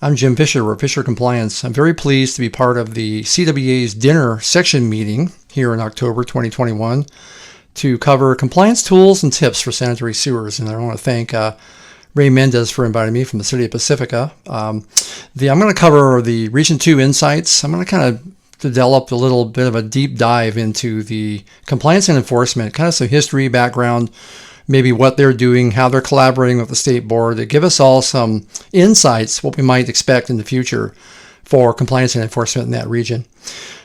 I'm Jim Fisher with Fisher Compliance. I'm very pleased to be part of the CWEA's dinner section meeting here in October 2021 to cover compliance tools and tips for sanitary sewers. And I want to thank Ray Mendez for inviting me from the city of Pacifica. I'm going to cover the Region 2 insights. I'm going to kind of develop a little bit of a deep dive into the compliance and enforcement, kind of some history, background, maybe what they're doing, how they're collaborating with the state board to give us all some insights, what we might expect in the future for compliance and enforcement in that region.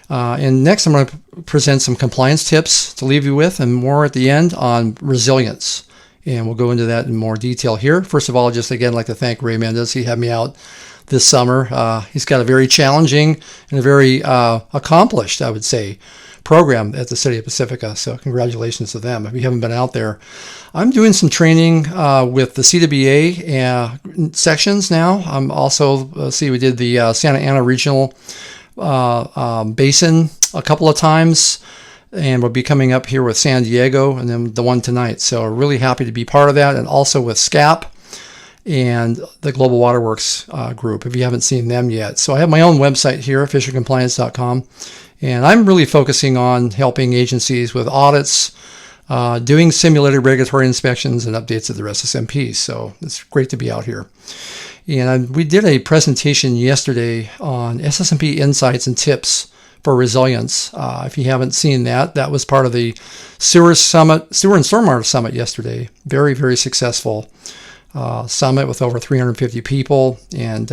And next, I'm going to present some compliance tips to leave you with and more at the end on resilience. And we'll go into that in more detail here. First of all, just again, like to thank Ray Mendez. He had me out this summer. He's got a very challenging and a very accomplished, I would say, program at the city of Pacifica. So congratulations to them. If you haven't been out there, I'm doing some training with the CWEA sections now. I'm also, we did the Santa Ana Regional Basin a couple of times, and we'll be coming up here with San Diego and then the one tonight. So really happy to be part of that, and also with SCAP and the Global Waterworks group, if you haven't seen them yet. So I have my own website here, fishercompliance.com, and I'm really focusing on helping agencies with audits, doing simulated regulatory inspections and updates of their SSMPs. So it's great to be out here. And we did a presentation yesterday on SSMP insights and tips for resilience. If you haven't seen that, that was part of the Sewer and Stormwater Summit yesterday. Very, very successful summit with over 350 people, and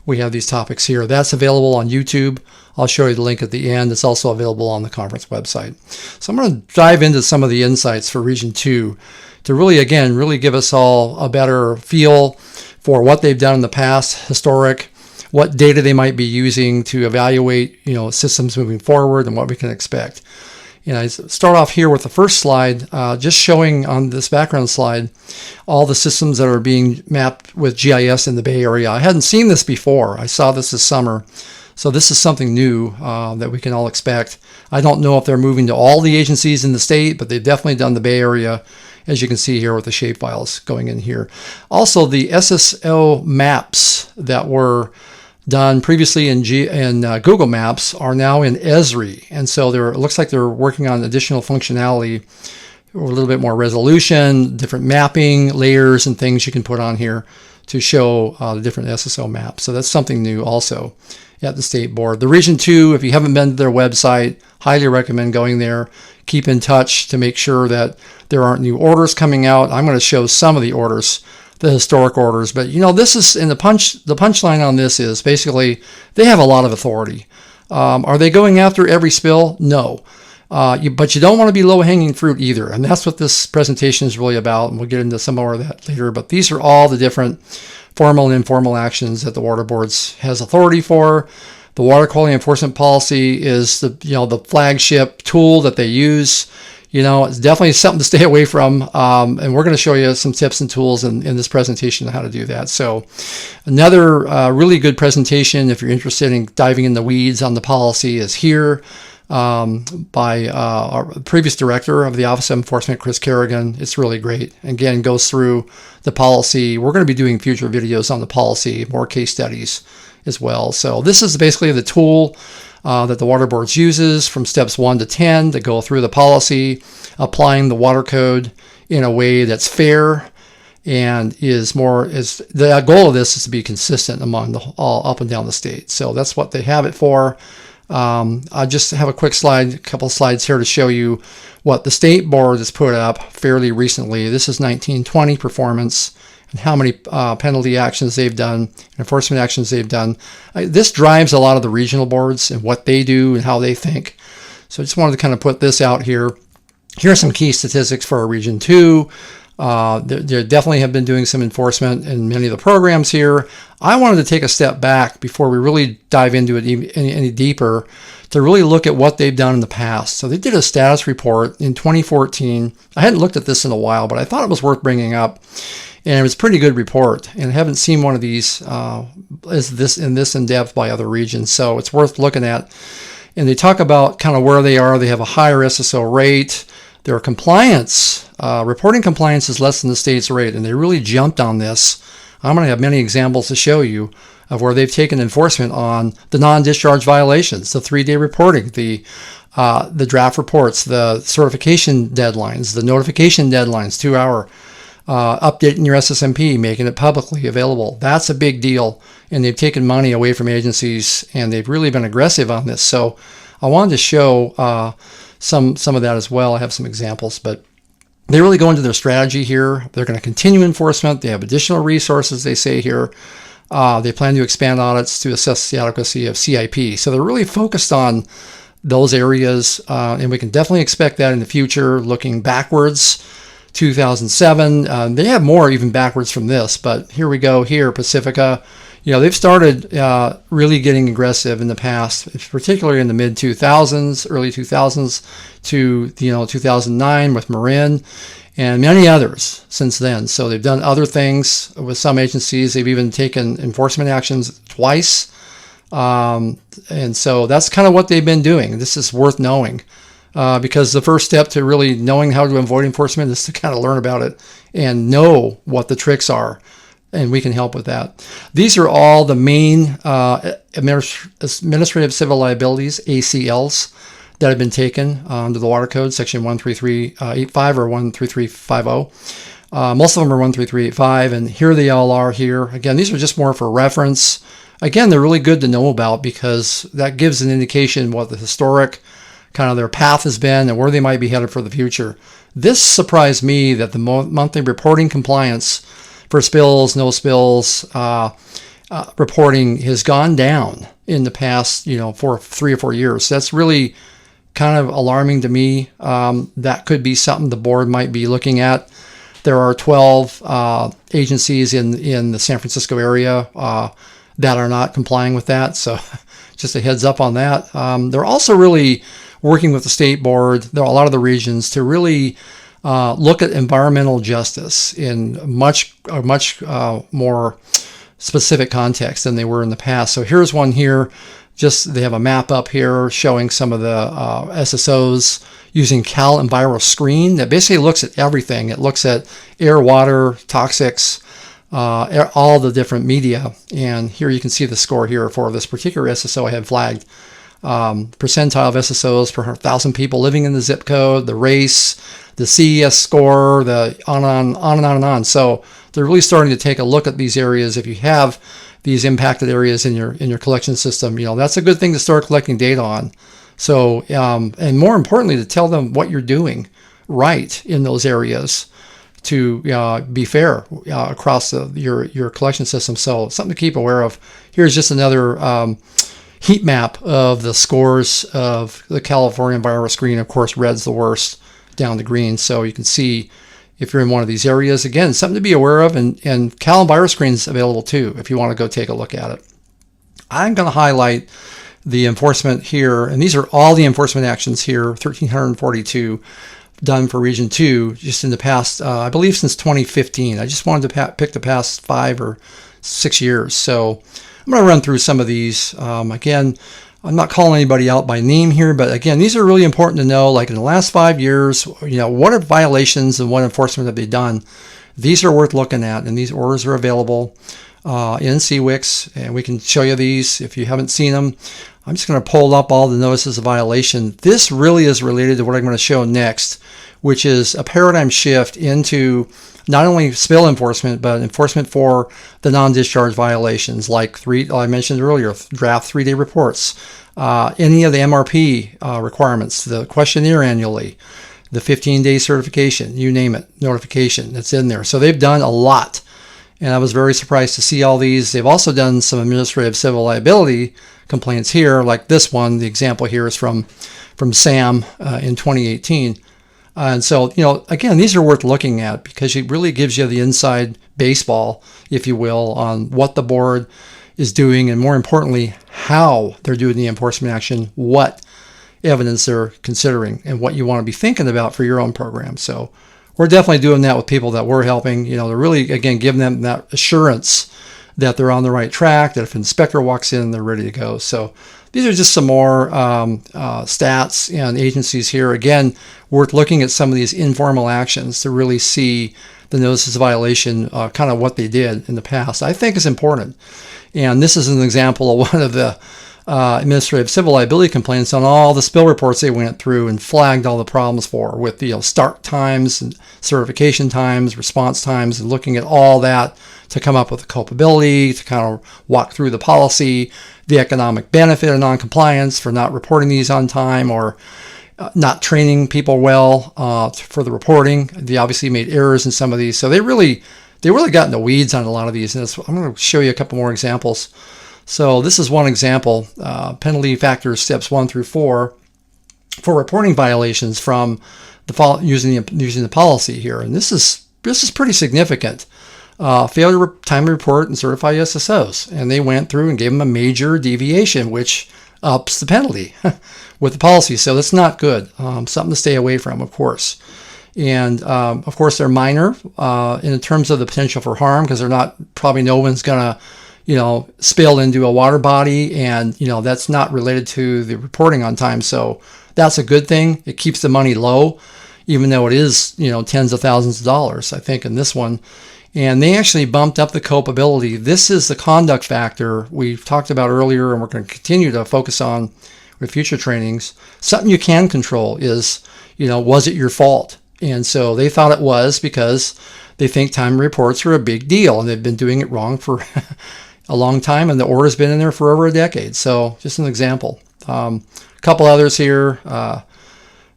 we have these topics here. That's available on YouTube. I'll show you the link at the end. It's also available on the conference website. So I'm going to dive into some of the insights for Region 2 to really give us all a better feel for what they've done in the past, historic, what data they might be using to evaluate, systems moving forward and what we can expect. I start off here with the first slide, just showing on this background slide all the systems that are being mapped with GIS in the Bay Area. I hadn't seen this before. I saw this summer. So this is something new that we can all expect. I don't know if they're moving to all the agencies in the state, but they've definitely done the Bay Area, as you can see here with the shapefiles going in here. Also, the SSO maps that were done previously in Google Maps are now in Esri, and so it looks like they're working on additional functionality, a little bit more resolution, different mapping layers and things you can put on here to show the different SSO maps. So that's something new also at the state board. The Region 2, if you haven't been to their website, highly recommend going there. Keep in touch to make sure that there aren't new orders coming out. I'm going to show some of the orders, the historic orders, but this is in the punchline on this is basically they have a lot of authority. Are they going after every spill? No. But you don't want to be low-hanging fruit either, and that's what this presentation is really about, and we'll get into some more of that later. But these are all the different formal and informal actions that the water boards has authority for. The water quality enforcement policy is the flagship tool that they use. It's definitely something to stay away from, and we're going to show you some tips and tools in this presentation on how to do that. So another really good presentation, if you're interested in diving in the weeds on the policy, is here by our previous director of the Office of Enforcement, Chris Kerrigan. It's really great. Again, goes through the policy. We're going to be doing future videos on the policy, more case studies as well. So this is basically the tool that the water boards uses from steps 1 to 10 to go through the policy, applying the water code in a way that's fair and the goal of this is to be consistent among all up and down the state. So that's what they have it for. I just have a couple slides here to show you what the state board has put up fairly recently. This is 1920 performance and how many penalty actions they've done, enforcement actions they've done. This drives a lot of the regional boards and what they do and how they think. So I just wanted to kind of put this out here. Here are some key statistics for our Region 2. They definitely have been doing some enforcement in many of the programs here. I wanted to take a step back before we really dive into it any deeper to really look at what they've done in the past. So they did a status report in 2014. I hadn't looked at this in a while, but I thought it was worth bringing up. And it was a pretty good report, and I haven't seen one of these in depth by other regions, so it's worth looking at. And they talk about kind of where they are. They have a higher SSO rate. Their compliance, reporting compliance is less than the state's rate, and they really jumped on this. I'm going to have many examples to show you of where they've taken enforcement on the non-discharge violations, the 3-day reporting, the draft reports, the certification deadlines, the notification deadlines, 2-hour, updating your SSMP, making it publicly available. That's a big deal. And they've taken money away from agencies, and they've really been aggressive on this. So I wanted to show some of that as well. I have some examples, but they really go into their strategy here. They're going to continue enforcement. They have additional resources, they say here. They plan to expand audits to assess the adequacy of CIP. So they're really focused on those areas, and we can definitely expect that in the future. Looking backwards, 2007, they have more even backwards from this, but here we go here, Pacifica. They've started really getting aggressive in the past, particularly in the mid-2000s, early 2000s to 2009 with Marin and many others since then. So they've done other things with some agencies. They've even taken enforcement actions twice. And so that's kind of what they've been doing. This is worth knowing because the first step to really knowing how to avoid enforcement is to kind of learn about it and know what the tricks are. And we can help with that. These are all the main administrative civil liabilities, ACLs, that have been taken under the Water Code, Section 13385 or 13350. Most of them are 13385, and here they all are here. Again, these are just more for reference. Again, they're really good to know about because that gives an indication what the historic kind of their path has been and where they might be headed for the future. This surprised me that the monthly reporting compliance for spills, no spills, reporting has gone down in the past, for 3 or 4 years. That's really kind of alarming to me. That could be something the board might be looking at. There are 12 agencies in the San Francisco area that are not complying with that. So just a heads up on that. They're also really working with the state board, a lot of the regions, to really look at environmental justice in much more specific context than they were in the past. So here's one here. They have a map up here showing some of the SSOs using Cal Enviro Screen that basically looks at everything. It looks at air, water, toxics, all the different media. And here you can see the score here for this particular SSO I have flagged. Percentile of SSOs per 1,000 people living in the zip code, the race, the CES score, the on and on. So they're really starting to take a look at these areas. If you have these impacted areas in your collection system, that's a good thing to start collecting data on. So, and more importantly, to tell them what you're doing right in those areas to be fair across your collection system. So something to keep aware of. Here's just another heat map of the scores of the California Enviro Screen. Of course, red's the worst down to green. So you can see if you're in one of these areas. Again, something to be aware of. And Cal Enviro Screen is available too if you want to go take a look at it. I'm going to highlight the enforcement here. And these are all the enforcement actions here, 1,342 done for Region 2 just in the past, I believe since 2015. I just wanted to pick the past 5 or 6 years. So I'm going to run through some of these. Again, I'm not calling anybody out by name here, but again, these are really important to know. Like in the last 5 years, what are violations and what enforcement have they done? These are worth looking at, and these orders are available in CWEA, and we can show you these if you haven't seen them. I'm just going to pull up all the notices of violation. This really is related to what I'm going to show next, which is a paradigm shift into not only spill enforcement, but enforcement for the non-discharge violations, like I mentioned earlier, draft 3-day reports, any of the MRP requirements, the questionnaire annually, the 15-day certification, you name it, notification that's in there. So they've done a lot, and I was very surprised to see all these. They've also done some administrative civil liability complaints here, like this one. The example here is from SAM in 2018. And so, again, these are worth looking at because it really gives you the inside baseball, if you will, on what the board is doing and, more importantly, how they're doing the enforcement action, what evidence they're considering, and what you want to be thinking about for your own program. So we're definitely doing that with people that we're helping, to really, again, give them that assurance that they're on the right track, that if an inspector walks in, they're ready to go. So these are just some more stats and agencies here. Again, worth looking at some of these informal actions to really see the notices of violation, kind of what they did in the past. I think is important. And this is an example of one of the administrative civil liability complaints on all the spill reports they went through and flagged all the problems for, with the start times and certification times, response times, and looking at all that to come up with a culpability, to kind of walk through the policy, the economic benefit of noncompliance for not reporting these on time, or not training people well for the reporting. They obviously made errors in some of these. So they really got in the weeds on a lot of these. And I'm going to show you a couple more examples. So this is one example, penalty factors steps 1 through 4 for reporting violations from using the policy here. And this is pretty significant. Failure to timely report and certify SSOs. And they went through and gave them a major deviation, which ups the penalty with the policy. So that's not good. Something to stay away from, of course. And of course, they're minor in terms of the potential for harm, because they're not, probably no one's going to, spill into a water body, and, that's not related to the reporting on time. So that's a good thing. It keeps the money low, even though it is, tens of thousands of dollars, I think, in this one. And they actually bumped up the culpability. This is the conduct factor we talked about earlier, and we're going to continue to focus on with future trainings. Something you can control is, was it your fault? And so they thought it was, because they think time reports are a big deal, and they've been doing it wrong for a long time, and the order's been in there for over a decade. So just an example. A couple others here.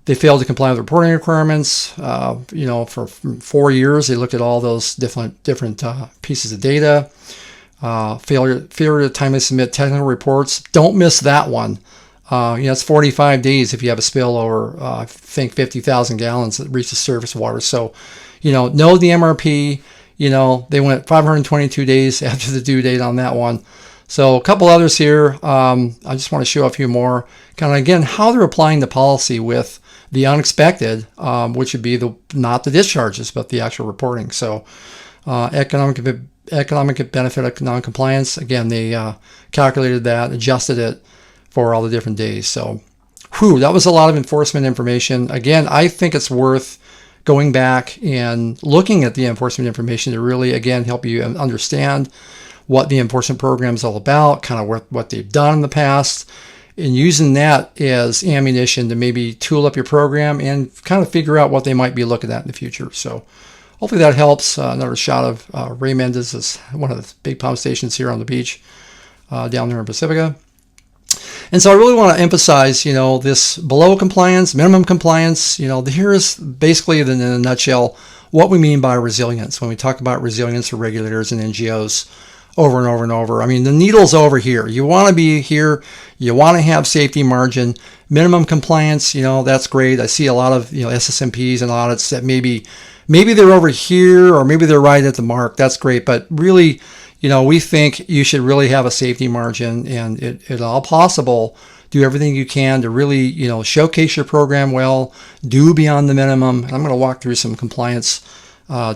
They failed to comply with reporting requirements. For 4 years, they looked at all those different pieces of data. Failure to timely submit technical reports. Don't miss that one. It's 45 days if you have a spill over, I think, 50,000 gallons that reaches surface water. So, know the MRP. They went 522 days after the due date on that one. So a couple others here. I just want to show a few more. Kind of, again, how they're applying the policy with the unexpected, which would be not the discharges, but the actual reporting. So economic benefit of noncompliance. Again, they calculated that, adjusted it for all the different days. So that was a lot of enforcement information. Again, I think it's worth going back and looking at the enforcement information to really, again, help you understand what the enforcement program is all about, kind of what they've done in the past, and using that as ammunition to maybe tool up your program and kind of figure out what they might be looking at in the future. So hopefully that helps. Another shot of Ray Mendez is one of the big pump stations here on the beach down there in Pacifica. And so I really want to emphasize, this below compliance, minimum compliance. Here is basically, in a nutshell, what we mean by resilience when we talk about resilience for regulators and NGOs over and over and over. I mean, the needle's over here. You want to be here. You want to have safety margin. Minimum compliance, that's great. I see a lot of, SSMPs and audits that maybe they're over here, or maybe they're right at the mark. That's great. But really, we think you should really have a safety margin, and it all possible. Do everything you can to really, showcase your program well, do beyond the minimum. And I'm going to walk through some compliance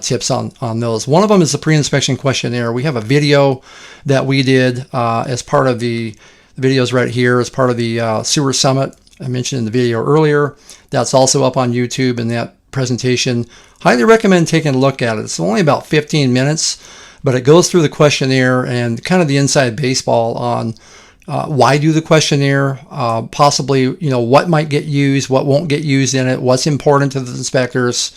tips on those. One of them is the pre-inspection questionnaire. We have a video that we did as part of the videos right here, as part of the Sewer Summit I mentioned in the video earlier. That's also up on YouTube, and that presentation, highly recommend taking a look at it. It's only about 15 minutes, but it goes through the questionnaire and kind of the inside baseball on why do the questionnaire, possibly, what might get used, what won't get used in it, what's important to the inspectors.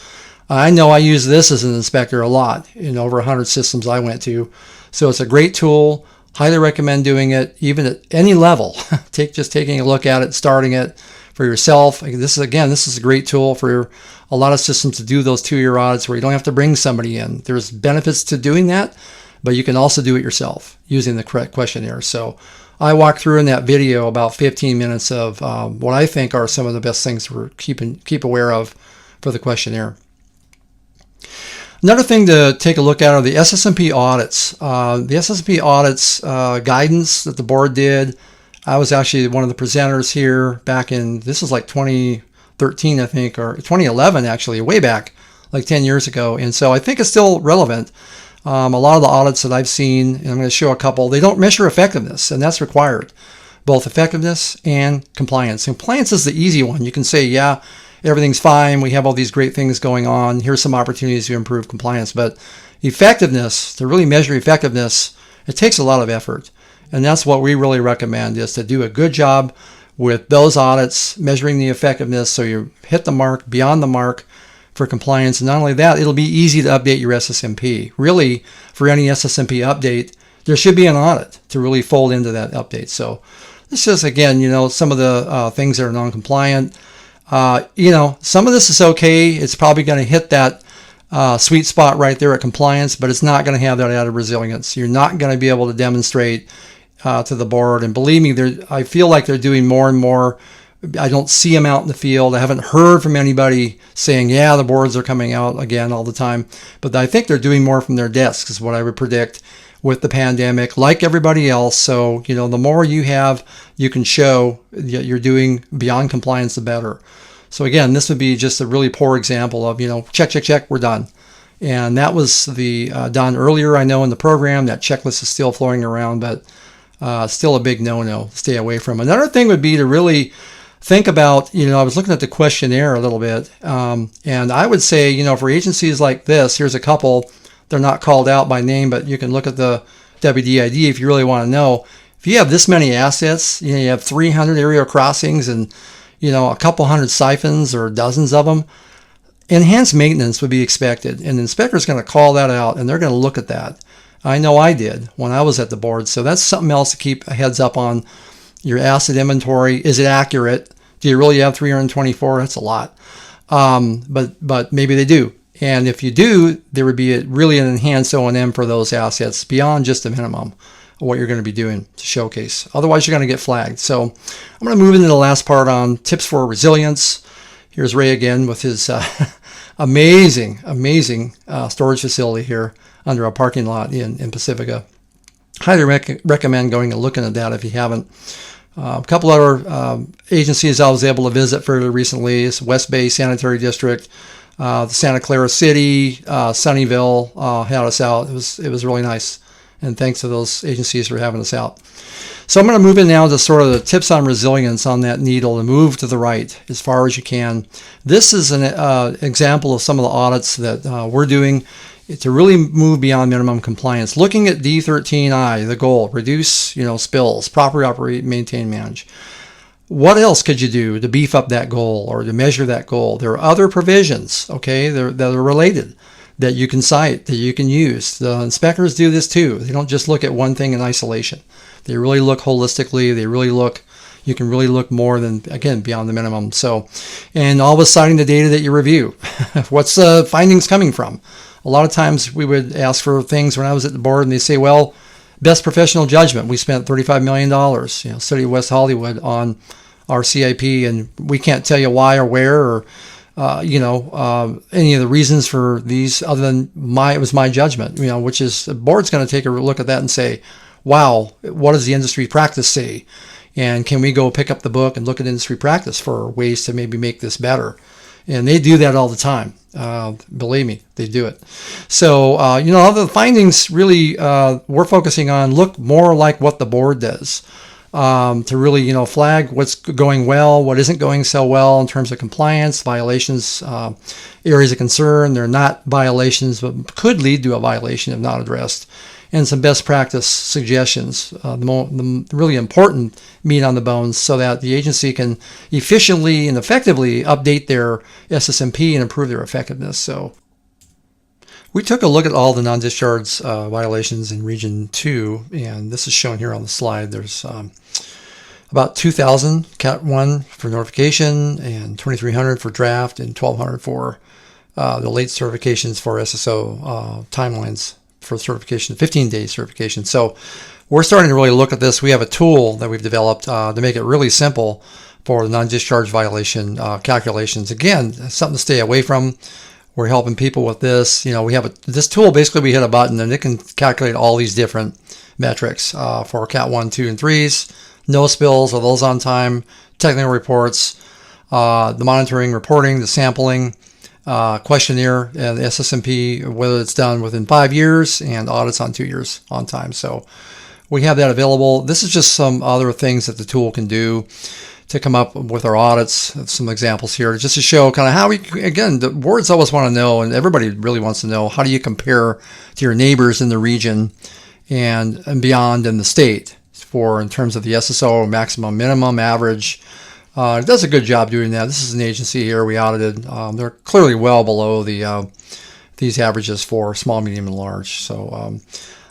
I know I use this as an inspector a lot in over 100 systems I went to. So it's a great tool. Highly recommend doing it, even at any level. Just taking a look at it, starting it for yourself. This is a great tool for a lot of systems to do those 2-year audits where you don't have to bring somebody in. There's benefits to doing that, but you can also do it yourself using the correct questionnaire. So I walk through in that video about 15 minutes of what I think are some of the best things to keep aware of for the questionnaire. Another thing to take a look at are the SSMP audits. The SSMP audits guidance that the board did. I was actually one of the presenters here back in, this is like 2013, I think, or 2011 actually, way back, like 10 years ago. And so I think it's still relevant. A lot of the audits that I've seen, and I'm going to show a couple, they don't measure effectiveness, and that's required. Both effectiveness and compliance. Compliance is the easy one. You can say, yeah, everything's fine. We have all these great things going on. Here's some opportunities to improve compliance. But effectiveness, to really measure effectiveness, It takes a lot of effort. And that's what we really recommend, is to do a good job with those audits, measuring the effectiveness so you hit the mark, beyond the mark for compliance. And not only that, it'll be easy to update your SSMP. Really, for any SSMP update, there should be an audit to really fold into that update. So this is, again, some of the things that are non-compliant. Some of this is okay. It's probably going to hit that sweet spot right there at compliance, but it's not going to have that added resilience. You're not going to be able to demonstrate to the board. And believe me, I feel like they're doing more and more. I don't see them out in the field. I haven't heard from anybody saying, yeah, the boards are coming out again all the time. But I think they're doing more from their desks, is what I would predict with the pandemic, like everybody else. So, the more you can show that you're doing beyond compliance, the better. So again, this would be just a really poor example of, check, we're done. And that was done earlier, I know, in the program. That checklist is still floating around, but still a big no-no. Stay away from. Another thing would be to really think about, I was looking at the questionnaire a little bit, and I would say, for agencies like this, here's a couple. They're not called out by name, but you can look at the WDID if you really want to know. If you have this many assets, you have 300 aerial crossings and, a couple hundred siphons or dozens of them, enhanced maintenance would be expected. And the inspector is going to call that out, and they're going to look at that. I know I did when I was at the board. So that's something else to keep a heads up on. Your asset inventory, is it accurate? Do you really have 324? That's a lot. But maybe they do. And if you do, there would be really an enhanced O&M for those assets beyond just the minimum of what you're going to be doing to showcase. Otherwise, you're going to get flagged. So I'm going to move into the last part on tips for resilience. Here's Ray again with his amazing storage facility here under a parking lot in Pacifica. Highly recommend going and looking at that if you haven't. A couple other agencies I was able to visit fairly recently is West Bay Sanitary District, the Santa Clara City, Sunnyvale had us out. It was really nice, and thanks to those agencies for having us out. So I'm going to move in now to sort of the tips on resilience on that needle and move to the right as far as you can. This is an example of some of the audits that we're doing to really move beyond minimum compliance. Looking at D13I, the goal, reduce spills, properly operate, maintain, manage. What else could you do to beef up that goal or to measure that goal? There are other provisions, okay, that are related that you can cite, that you can use. The inspectors do this too. They don't just look at one thing in isolation. They really look holistically. You can really look more than, again, beyond the minimum. So, and always citing the data that you review. What's the findings coming from? A lot of times we would ask for things when I was at the board and they say, well, best professional judgment. We spent $35 million, City of West Hollywood on our CIP, and we can't tell you why or where or, any of the reasons for these other than it was my judgment, which is the board's going to take a look at that and say, wow, what does the industry practice say? And can we go pick up the book and look at industry practice for ways to maybe make this better? And they do that all the time. Believe me, they do it. So, the findings really we're focusing on look more like what the board does to really, flag what's going well, what isn't going so well in terms of compliance, violations, areas of concern. They're not violations, but could lead to a violation if not addressed. And some best practice suggestions, the really important meat on the bones so that the agency can efficiently and effectively update their SSMP and improve their effectiveness. So we took a look at all the non-discharge violations in Region 2, and this is shown here on the slide. There's about 2,000 Cat 1 for notification and 2,300 for draft and 1,200 for the late certifications for SSO timelines for certification, 15-day certification. So we're starting to really look at this. We have a tool that we've developed to make it really simple for the non-discharge violation calculations. Again, something to stay away from. We're helping people with this. We have this tool, basically we hit a button and it can calculate all these different metrics for Cat 1, 2, and 3s, no spills, are those on time, technical reports, the monitoring, reporting, the sampling, questionnaire, and the SSMP, whether it's done within 5 years, and audits on 2 years on time. So we have that available. This is just some other things that the tool can do to come up with our audits. Some examples here just to show kind of how the boards always want to know, and everybody really wants to know, how do you compare to your neighbors in the region? and beyond in the state in terms of the SSO maximum, minimum, average. It does a good job doing that. This is an agency here we audited. They're clearly well below these averages for small, medium, and large. So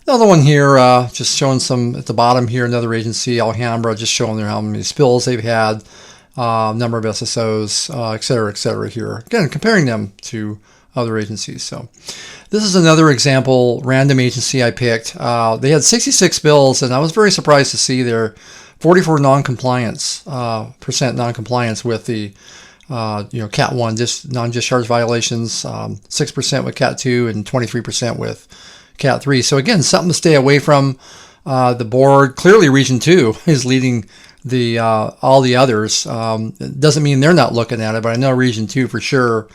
another one here, just showing some at the bottom here, another agency, Alhambra, just showing there how many spills they've had, number of SSOs, et cetera here. Again, comparing them to other agencies. So this is another example, random agency I picked. They had 66 spills, and I was very surprised to see their 44 non-compliance, percent non-compliance with the Cat 1 non-discharge violations, 6% with Cat 2, and 23% with Cat 3. So again, something to stay away from. The board, clearly Region 2 is leading all the others. It doesn't mean they're not looking at it, but I know Region 2 for sure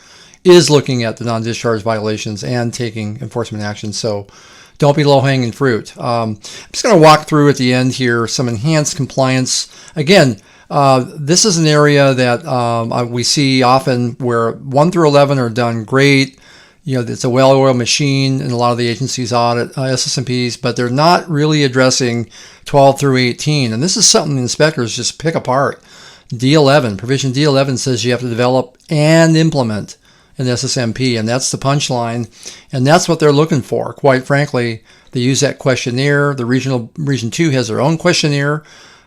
is looking at the non-discharge violations and taking enforcement action. So don't be low-hanging fruit. I'm just going to walk through at the end here some enhanced compliance. Again, this is an area that we see often where 1 through 11 are done great. It's a well-oiled machine in a lot of the agencies audit SSMPs, but they're not really addressing 12 through 18. And this is something the inspectors just pick apart. D11, provision D11 says you have to develop and implement an SSMP, and that's the punchline, and that's what they're looking for. Quite frankly, they use that questionnaire. The Region 2 has their own questionnaire.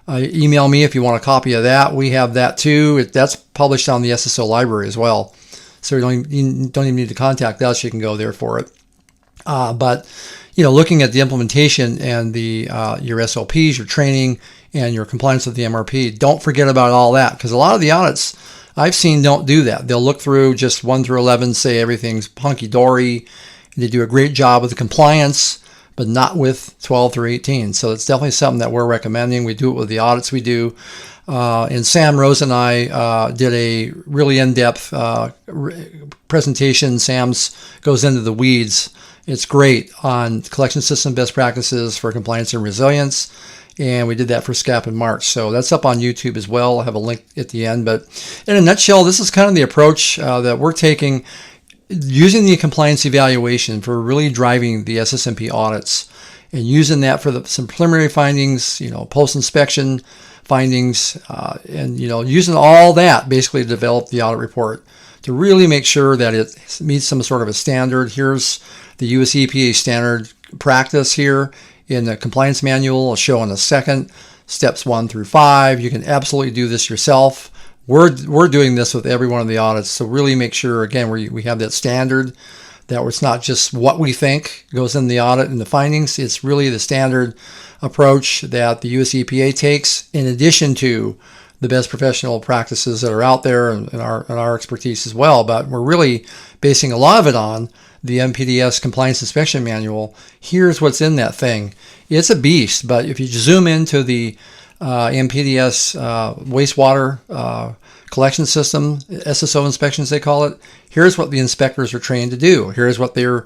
Email me if you want a copy of that. We have that too. That's published on the SSO library as well. So you don't even need to contact us. You can go there for it. But looking at the implementation and your SOPs, your training, and your compliance with the MRP, don't forget about all that, because a lot of the audits I've seen don't do that. They'll look through just 1 through 11, say everything's hunky-dory. They do a great job with the compliance, but not with 12 through 18. So it's definitely something that we're recommending. We do it with the audits we do. And Sam Rose and I did a really in-depth presentation. Sam's goes into the weeds. It's great on collection system best practices for compliance and resilience. And we did that for SCAP in March. So that's up on YouTube as well. I'll have a link at the end. But in a nutshell, this is kind of the approach that we're taking, using the compliance evaluation for really driving the SSMP audits, and using that for some preliminary findings, post-inspection findings, and using all that basically to develop the audit report to really make sure that it meets some sort of a standard. Here's the US EPA standard practice here in the compliance manual. I'll show in a second, steps 1 through 5. You can absolutely do this yourself. We're doing this with every one of the audits. So really make sure, again, we have that standard, that it's not just what we think goes in the audit and the findings. It's really the standard approach that the US EPA takes, in addition to the best professional practices that are out there and our expertise as well. But we're really basing a lot of it on the MPDS Compliance Inspection Manual. Here's what's in that thing. It's a beast, but if you zoom into the MPDS wastewater collection system, SSO inspections they call it, here's what the inspectors are trained to do. Here's what the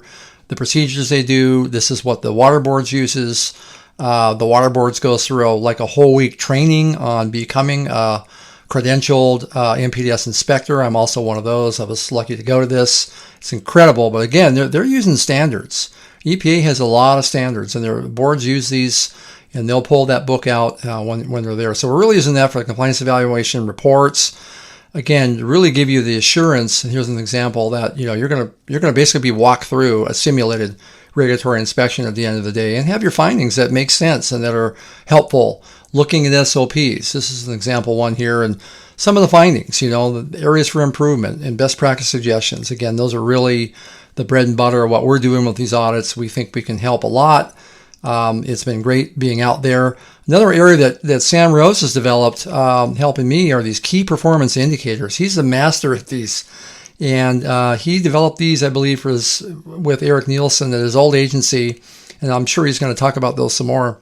procedures they do. This is what the water boards uses. The water boards goes through a whole week training on becoming a credentialed MPDS inspector. I'm also one of those. I was lucky to go to this. It's incredible. But again, they're using standards. EPA has a lot of standards, and their boards use these, and they'll pull that book out when they're there. So we're really using that for the compliance evaluation reports. Again, to really give you the assurance. And here's an example that you're gonna basically be walked through a simulated regulatory inspection at the end of the day, and have your findings that make sense and that are helpful. Looking at SOPs, this is an example one here, and some of the findings, the areas for improvement and best practice suggestions. Again, those are really the bread and butter of what we're doing with these audits. We think we can help a lot. It's been great being out there. Another area that Sam Rose has developed, helping me, are these key performance indicators. He's the master at these. And he developed these, I believe, with Eric Nielsen at his old agency. And I'm sure he's going to talk about those some more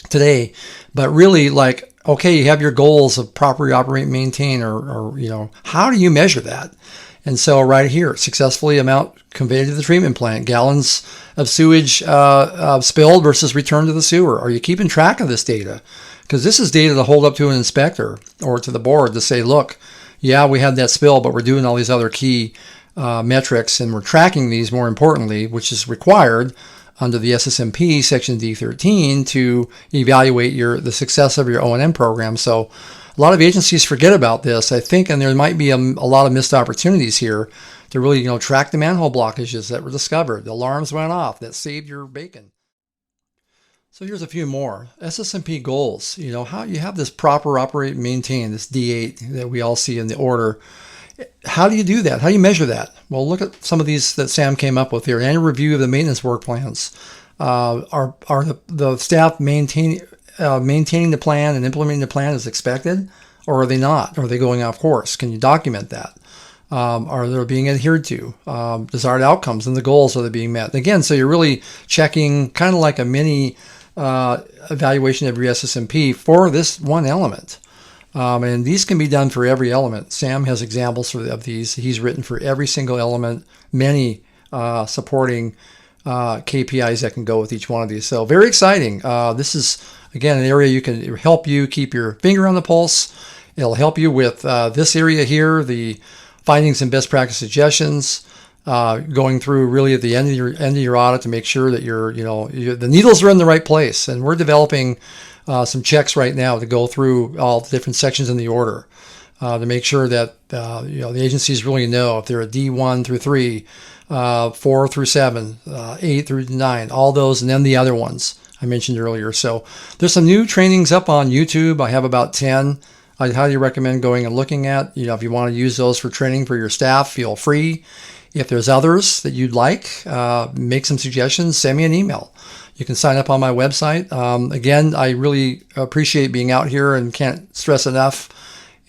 today. But really, okay, you have your goals of properly operate and maintain, or how do you measure that? And so right here, successfully amount conveyed to the treatment plant, gallons of sewage spilled versus returned to the sewer. Are you keeping track of this data? Because this is data to hold up to an inspector or to the board to say, look, yeah, we had that spill, but we're doing all these other key metrics, and we're tracking these, more importantly, which is required under the SSMP Section D13 to evaluate the success of your O&M program. So a lot of agencies forget about this, I think, and there might be a lot of missed opportunities here to really, track the manhole blockages that were discovered, the alarms went off that saved your bacon. So here's a few more. SSMP goals, how you have this proper operate and maintain, this D8 that we all see in the order. How do you do that? How do you measure that? Well, look at some of these that Sam came up with here. Annual review of the maintenance work plans. Are the staff maintaining the plan and implementing the plan as expected, or are they not? Are they going off course? Can you document that? Are they being adhered to? Desired outcomes and the goals, are they being met? Again, so you're really checking kind of like a mini evaluation of your SSMP for this one element. And these can be done for every element. Sam has examples of these. He's written for every single element, many supporting KPIs that can go with each one of these. So very exciting. This is, again, an area you can help you keep your finger on the pulse. It'll help you with this area here, the findings and best practice suggestions, going through really at the end of your audit to make sure that the needles are in the right place. And we're developing some checks right now to go through all the different sections in the order to make sure that the agencies really know if they're a D1 through 3, 4 through 7, 8 through 9, all those, and then the other ones I mentioned earlier. So there's some new trainings up on YouTube. I have about 10. I'd highly recommend going and looking at. If you want to use those for training for your staff, feel free. If there's others that you'd like, make some suggestions, send me an email. You can sign up on my website. Again, I really appreciate being out here and can't stress enough.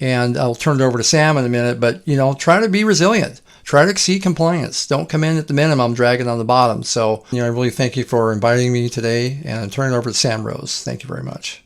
And I'll turn it over to Sam in a minute. But, try to be resilient. Try to exceed compliance. Don't come in at the minimum, dragging on the bottom. So, I really thank you for inviting me today, and turn it over to Sam Rose. Thank you very much.